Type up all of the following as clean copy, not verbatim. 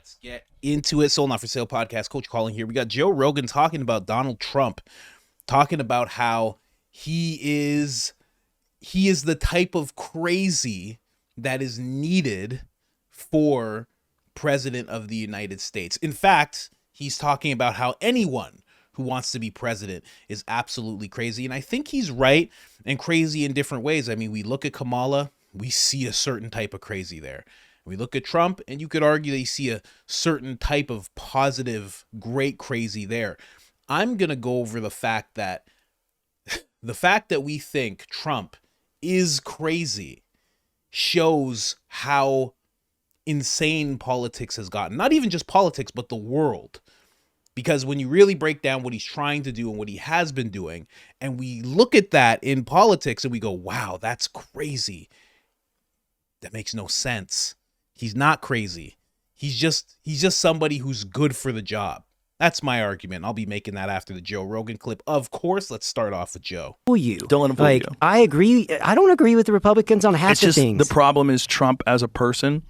Let's get into it. Sold Not For Sale podcast. Coach Colin here. We got Joe Rogan talking about Donald Trump, talking about how he is the type of crazy that is needed for president of the United States. In fact, he's talking about how anyone who wants to be president is absolutely crazy. And I think he's right, and crazy in different ways. I mean, we look at Kamala, we see a certain type of crazy there. We look at Trump, and you could argue that you see a certain type of positive, great crazy there. I'm going to go over the fact that we think Trump is crazy shows how insane politics has gotten. Not even just politics, but the world. Because when you really break down what he's trying to do and what he has been doing, and we look at that in politics and we go, wow, that's crazy. That makes no sense. He's not crazy. He's just somebody who's good for the job. That's my argument. I'll be making that after the Joe Rogan clip. Of course, let's start off with Joe. Don't let him fool you. I agree. I don't agree with the Republicans on half the things. The problem is Trump as a person.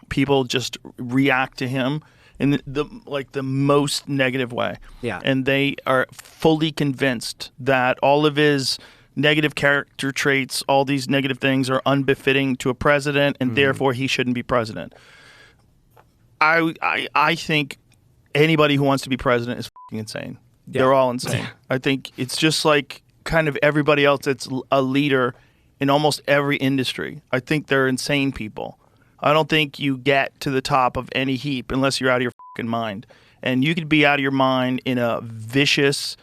People just react to him in the most negative way. Yeah. And they are fully convinced that all of his negative character traits, all these negative things are unbefitting to a president, and therefore he shouldn't be president. I think anybody who wants to be president is fucking insane. Yeah. They're all insane. I think it's just like kind of everybody else that's a leader in almost every industry. I think they're insane people. I don't think you get to the top of any heap unless you're out of your fucking mind. And you could be out of your mind in a vicious,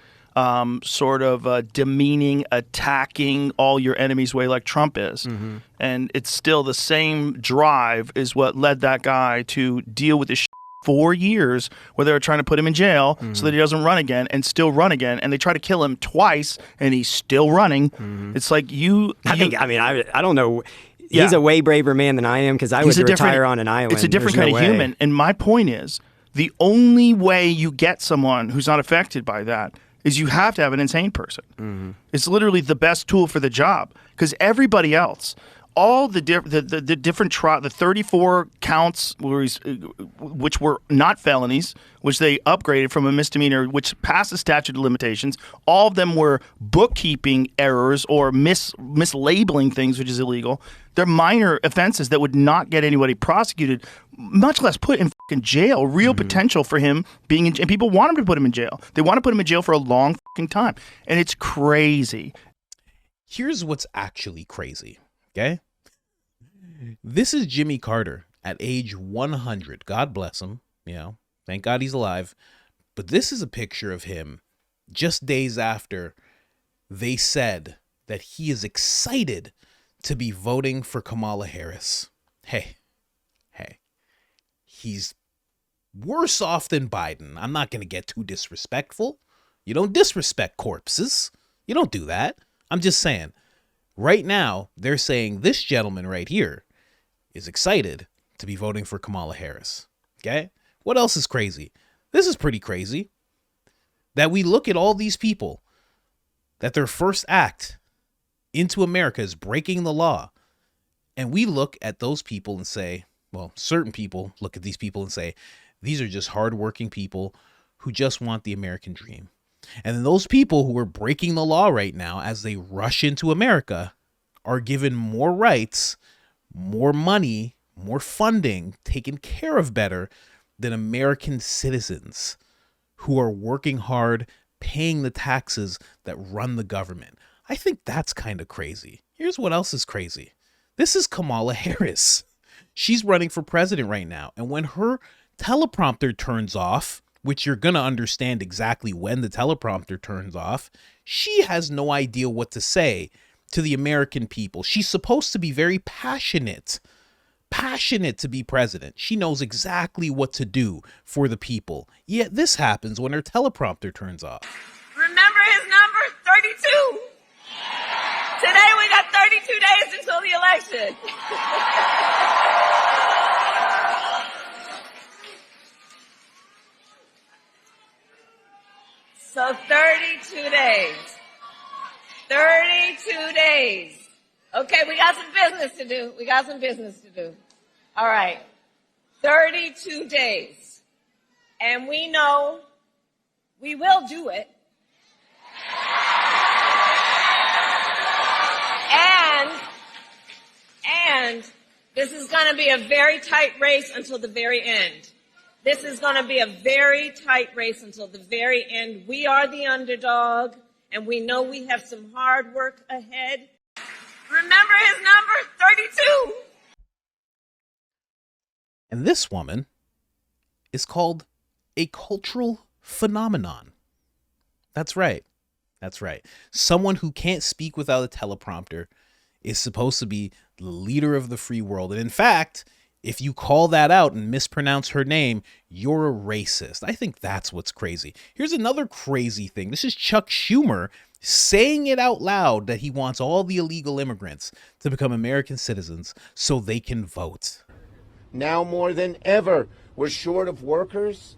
sort of demeaning, attacking all your enemies way like Trump is. Mm-hmm. And it's still the same drive is what led that guy to deal with this 4 years where they were trying to put him in jail so that he doesn't run again and still run again. And they try to kill him twice and he's still running. It's like I don't know. He's a way braver man than I am because I would retire on an island. It's a different kind of human. And my point is, the only way you get someone who's not affected by that is you have to have an insane person. It's literally the best tool for the job because everybody else, all the different the 34 counts which were not felonies, which they upgraded from a misdemeanor, which passed the statute of limitations. All of them were bookkeeping errors or mislabeling things, which is illegal. They're minor offenses that would not get anybody prosecuted, much less put in fucking jail. Real potential for him being in jail. And people want him to put him in jail. They want to put him in jail for a long fucking time. And it's crazy. Here's what's actually crazy, okay? This is Jimmy Carter at age 100. God bless him. Thank God he's alive. But this is a picture of him just days after they said that he is excited to be voting for Kamala Harris. Hey, he's worse off than Biden. I'm not going to get too disrespectful. You don't disrespect corpses. You don't do that. I'm just saying. Right now, they're saying this gentleman right here is excited to be voting for Kamala Harris. Okay? What else is crazy? This is pretty crazy. That we look at all these people, that their first act into America is breaking the law. And we look at those people and say, well, certain people look at these people and say, these are just hardworking people who just want the American dream. And then those people who are breaking the law right now as they rush into America are given more rights, more money, more funding, taken care of better than American citizens who are working hard, paying the taxes that run the government. I think that's kind of crazy. Here's what else is crazy. This is Kamala Harris. She's running for president right now. And when her teleprompter turns off, which you're going to understand exactly when the teleprompter turns off, she has no idea what to say to the American people. She's supposed to be very passionate to be president. She knows exactly what to do for the people. Yet this happens when her teleprompter turns off. Remember his number, 32. Today we got 32 days until the election. So 32 days. 32 days. Okay, we got some business to do. All right. 32 days. And we know we will do it. And this is going to be a very tight race until the very end. This is going to be a very tight race until the very end. We are the underdog, and we know we have some hard work ahead. Remember his number, 32. And this woman is called a cultural phenomenon. That's right. That's right. Someone who can't speak without a teleprompter is supposed to be the leader of the free world. And in fact, if you call that out and mispronounce her name, you're a racist. I think that's what's crazy. Here's another crazy thing. This is Chuck Schumer saying it out loud that he wants all the illegal immigrants to become American citizens so they can vote. Now more than ever, we're short of workers.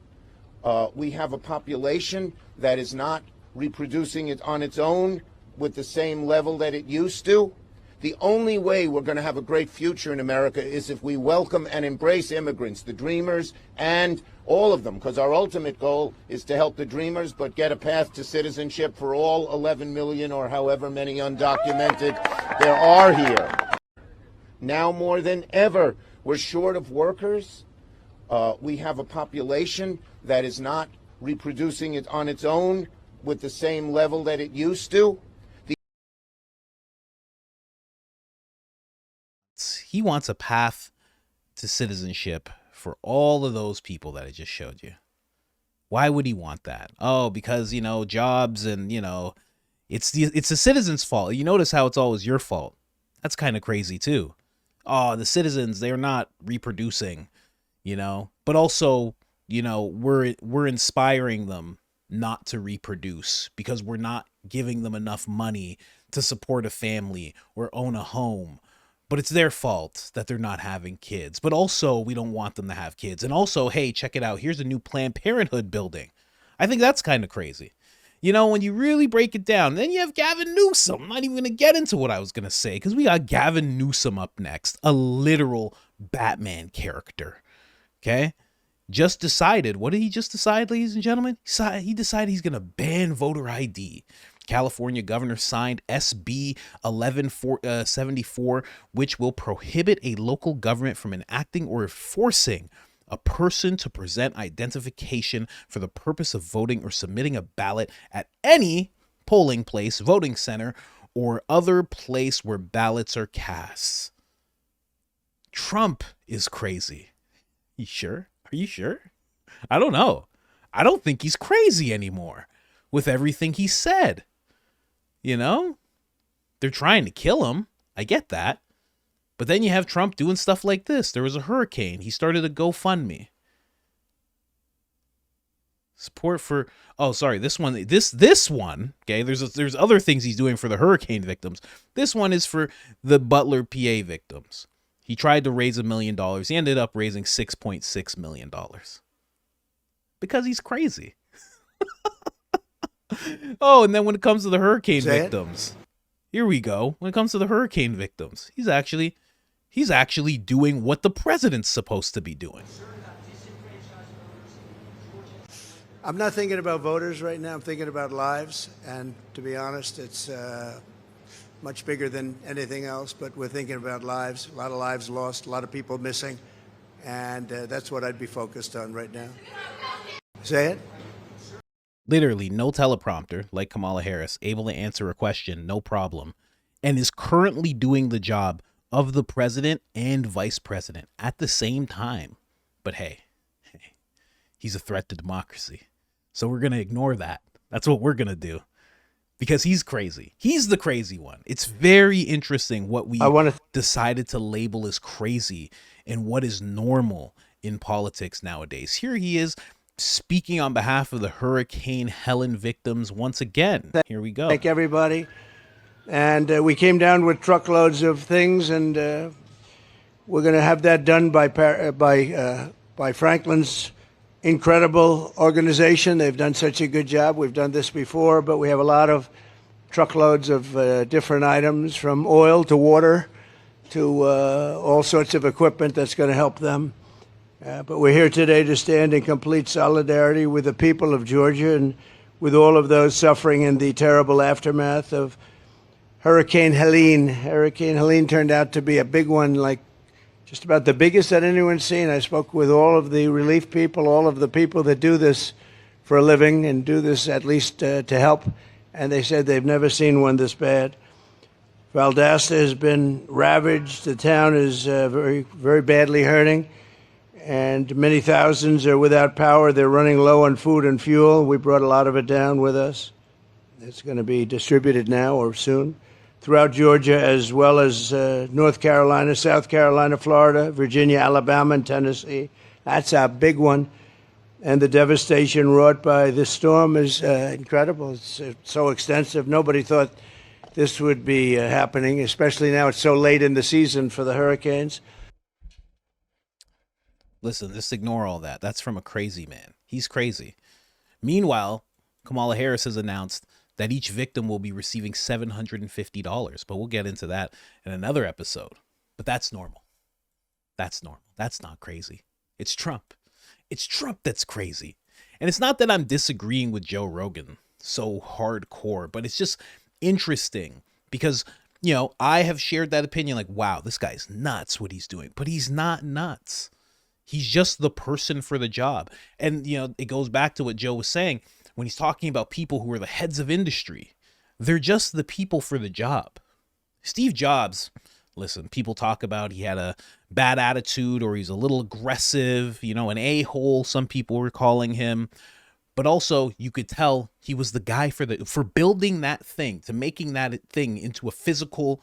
We have a population that is not reproducing it on its own with the same level that it used to. The only way we're going to have a great future in America is if we welcome and embrace immigrants, the dreamers, and all of them, because our ultimate goal is to help the dreamers, but get a path to citizenship for all 11 million or however many undocumented there are here. Now more than ever, we're short of workers. We have a population that is not reproducing it on its own with the same level that it used to. He wants a path to citizenship for all of those people that I just showed you. Why would he want that? Oh, because, jobs and, it's the citizens' fault. You notice how it's always your fault. That's kind of crazy too. Oh, the citizens, they're not reproducing, but also, we're inspiring them not to reproduce because we're not giving them enough money to support a family or own a home. But it's their fault that they're not having kids. But also, we don't want them to have kids. And also, hey, check it out. Here's a new Planned Parenthood building. I think that's kind of crazy. When you really break it down, then you have Gavin Newsom. I'm not even going to get into what I was going to say because we got Gavin Newsom up next, a literal Batman character. Okay? Just decided. What did he just decide, ladies and gentlemen? He decided he's going to ban voter ID. California governor signed SB 1174, which will prohibit a local government from enacting or forcing a person to present identification for the purpose of voting or submitting a ballot at any polling place, voting center, or other place where ballots are cast. Trump is crazy. You sure? Are you sure? I don't know. I don't think he's crazy anymore with everything he said. They're trying to kill him. I get that. But then you have Trump doing stuff like this. There was a hurricane. He started a GoFundMe. Support for, this one, okay, there's other things he's doing for the hurricane victims. This one is for the Butler, PA victims. He tried to raise $1 million. He ended up raising $6.6 million. Because he's crazy. Oh, and then when it comes to the hurricane victims, here we go. When it comes to the hurricane victims, he's actually doing what the president's supposed to be doing. I'm not thinking about voters right now. I'm thinking about lives. And to be honest, it's much bigger than anything else. But we're thinking about lives, a lot of lives lost, a lot of people missing. And that's what I'd be focused on right now. Say it. Literally no teleprompter, like Kamala Harris, able to answer a question, no problem, and is currently doing the job of the president and vice president at the same time. But hey, he's a threat to democracy. So we're going to ignore that. That's what we're going to do. Because he's crazy. He's the crazy one. It's very interesting what we decided to label as crazy and what is normal in politics nowadays. Here he is, speaking on behalf of the Hurricane Helen victims once again. Here we go. Thank everybody. And we came down with truckloads of things, and we're going to have that done by Franklin's incredible organization. They've done such a good job. We've done this before, but we have a lot of truckloads of different items, from oil to water to all sorts of equipment that's going to help them. But we're here today to stand in complete solidarity with the people of Georgia and with all of those suffering in the terrible aftermath of Hurricane Helene. Hurricane Helene turned out to be a big one, like just about the biggest that anyone's seen. I spoke with all of the relief people, all of the people that do this for a living and do this at least to help, and they said they've never seen one this bad. Valdosta has been ravaged. The town is very, very badly hurting, and many thousands are without power. They're running low on food and fuel. We brought a lot of it down with us. It's going to be distributed now or soon throughout Georgia, as well as North Carolina, South Carolina, Florida, Virginia, Alabama, and Tennessee. That's our big one. And the devastation wrought by this storm is incredible. It's so extensive. Nobody thought this would be happening, especially now it's so late in the season for the hurricanes. Listen, just ignore all that. That's from a crazy man. He's crazy. Meanwhile, Kamala Harris has announced that each victim will be receiving $750, but we'll get into that in another episode. But that's normal. That's normal. That's not crazy. It's Trump. It's Trump that's crazy. And it's not that I'm disagreeing with Joe Rogan so hardcore, but it's just interesting because, you know, I have shared that opinion like, wow, this guy's nuts what he's doing, but he's not nuts. He's just the person for the job. And, you know, it goes back to what Joe was saying when he's talking about people who are the heads of industry. They're just the people for the job. Steve Jobs, listen, people talk about he had a bad attitude or he's a little aggressive, you know, an a-hole, some people were calling him. But also, you could tell he was the guy for building that thing, to making that thing into a physical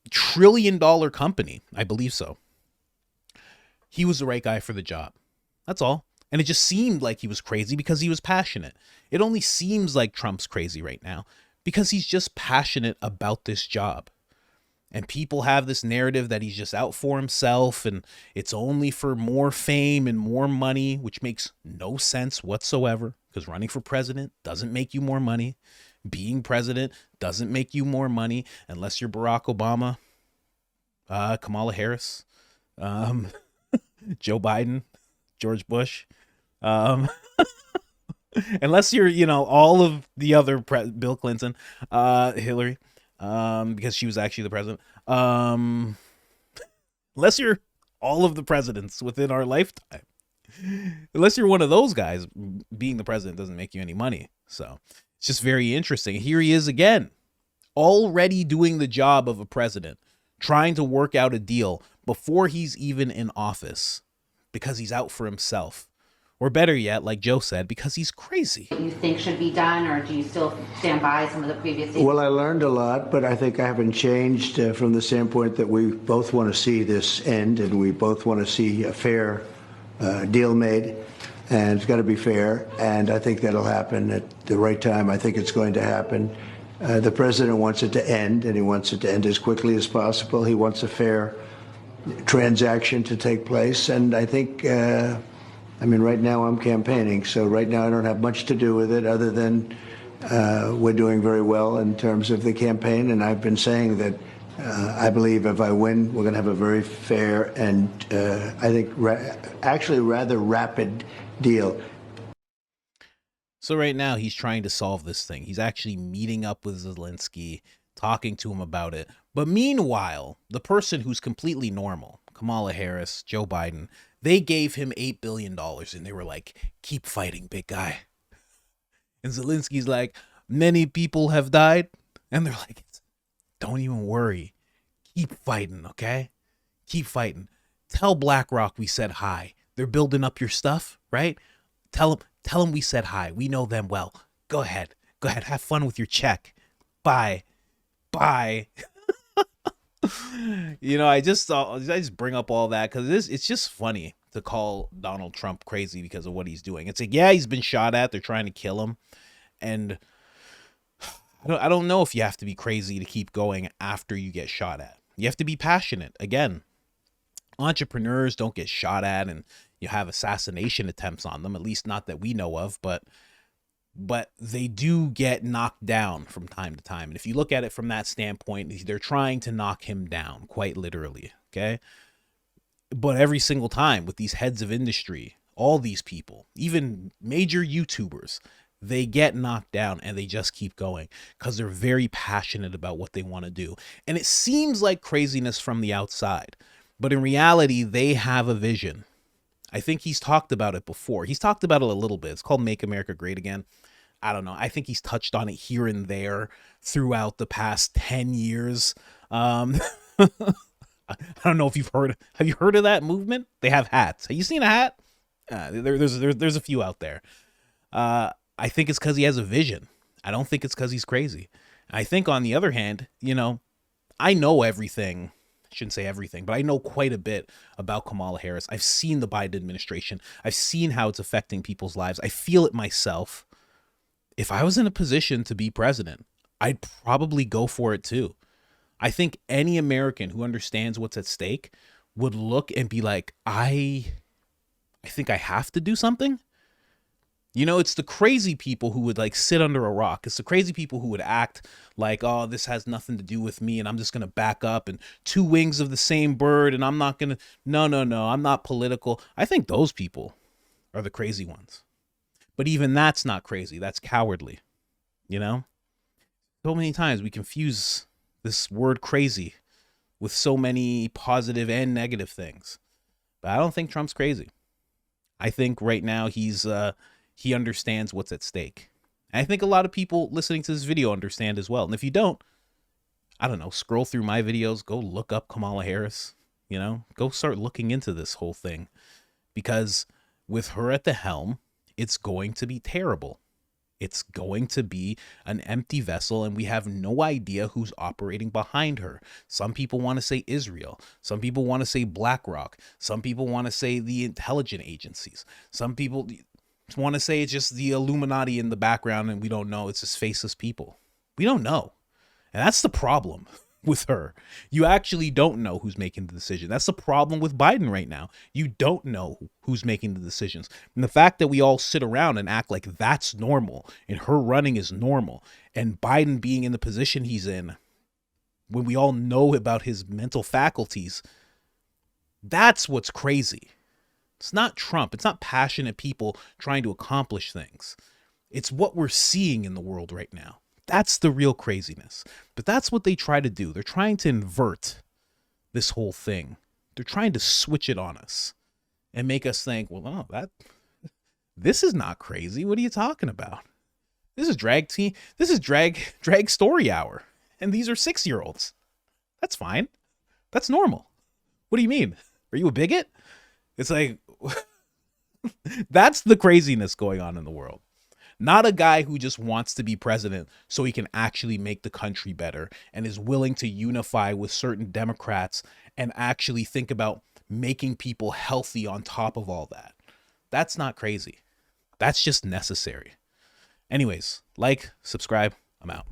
$1 trillion company. I believe so. He was the right guy for the job. That's all. And it just seemed like he was crazy because he was passionate. It only seems like Trump's crazy right now because he's just passionate about this job. And people have this narrative that he's just out for himself and it's only for more fame and more money, which makes no sense whatsoever because running for president doesn't make you more money. Being president doesn't make you more money unless you're Barack Obama, Kamala Harris, Joe Biden, George Bush. Unless you're, you know, all of the other Bill Clinton, Hillary. Because she was actually the president. Unless you're all of the presidents within our lifetime. Unless you're one of those guys, being the president doesn't make you any money. So it's just very interesting. Here he is again, already doing the job of a president, trying to work out a deal before he's even in office because he's out for himself. Or better yet, like Joe said, because he's crazy. You think should be done, or do you still stand by some of the previous? Well, I learned a lot, but I think I haven't changed from the standpoint that we both want to see this end, and we both want to see a fair deal made, and it's got to be fair, and I think that'll happen at the right time. I think it's going to happen. The president wants it to end, and he wants it to end as quickly as possible. He wants a fair transaction to take place, and I think. I mean, right now I'm campaigning, so right now I don't have much to do with it other than we're doing very well in terms of the campaign, and I've been saying that I believe if I win, we're going to have a very fair and I think actually rather rapid deal. So right now he's trying to solve this thing. He's actually meeting up with Zelensky, talking to him about it. But meanwhile, the person who's completely normal, Kamala Harris, Joe Biden, they gave him $8 billion and they were like, keep fighting, big guy. And Zelensky's like, many people have died. And they're like, don't even worry. Keep fighting, okay? Keep fighting. Tell BlackRock we said hi. They're building up your stuff, right? Tell them we said hi. We know them well. Go ahead. Go ahead. Have fun with your check. Bye. Bye. You know, I just bring up all that because it's just funny to call Donald Trump crazy because of what he's doing. It's like, yeah, he's been shot at. They're trying to kill him. And I don't know if you have to be crazy to keep going after you get shot at. You have to be passionate. Again, entrepreneurs don't get shot at and you have assassination attempts on them, at least not that we know of, but they do get knocked down from time to time. And if you look at it from that standpoint, they're trying to knock him down, quite literally, okay? But every single time with these heads of industry, all these people, even major YouTubers, they get knocked down and they just keep going because they're very passionate about what they want to do. And it seems like craziness from the outside, but in reality, they have a vision. I think he's talked about it before. He's talked about it a little bit. It's called Make America Great Again. I don't know. I think he's touched on it here and there throughout the past 10 years. I don't know if you've heard. Have you heard of that movement? They have hats. Have you seen a hat? There's a few out there. I think it's because he has a vision. I don't think it's because he's crazy. I think on the other hand, I know everything. I shouldn't say everything, but I know quite a bit about Kamala Harris. I've seen the Biden administration. I've seen how it's affecting people's lives. I feel it myself. If I was in a position to be president, I'd probably go for it too. I think any American who understands what's at stake would look and be like, I think I have to do something. It's the crazy people who would like sit under a rock. It's the crazy people who would act like, oh, this has nothing to do with me and I'm just going to back up and two wings of the same bird and I'm not going to, no, I'm not political. I think those people are the crazy ones. But even that's not crazy. That's cowardly. So many times we confuse this word crazy with so many positive and negative things. But I don't think Trump's crazy. I think right now he understands what's at stake. And I think a lot of people listening to this video understand as well. And if you don't, I don't know, scroll through my videos, go look up Kamala Harris, go start looking into this whole thing. Because with her at the helm, it's going to be terrible. It's going to be an empty vessel, and we have no idea who's operating behind her. Some people want to say Israel. Some people want to say BlackRock. Some people want to say the intelligence agencies. Some people want to say it's just the Illuminati in the background, and we don't know. It's just faceless people. We don't know. And that's the problem with her. You actually don't know who's making the decision. That's the problem with Biden right now. You don't know who's making the decisions. And the fact that we all sit around and act like that's normal and her running is normal and Biden being in the position he's in when we all know about his mental faculties, that's what's crazy. It's not Trump. It's not passionate people trying to accomplish things. It's what we're seeing in the world right now. That's the real craziness. But that's what they try to do. They're trying to invert this whole thing. They're trying to switch it on us and make us think, well, this is not crazy. What are you talking about? This is drag story hour. And these are 6-year-olds. That's fine. That's normal. What do you mean? Are you a bigot? It's like, that's the craziness going on in the world. Not a guy who just wants to be president so he can actually make the country better and is willing to unify with certain Democrats and actually think about making people healthy on top of all that. That's not crazy. That's just necessary. Anyways, like, subscribe, I'm out.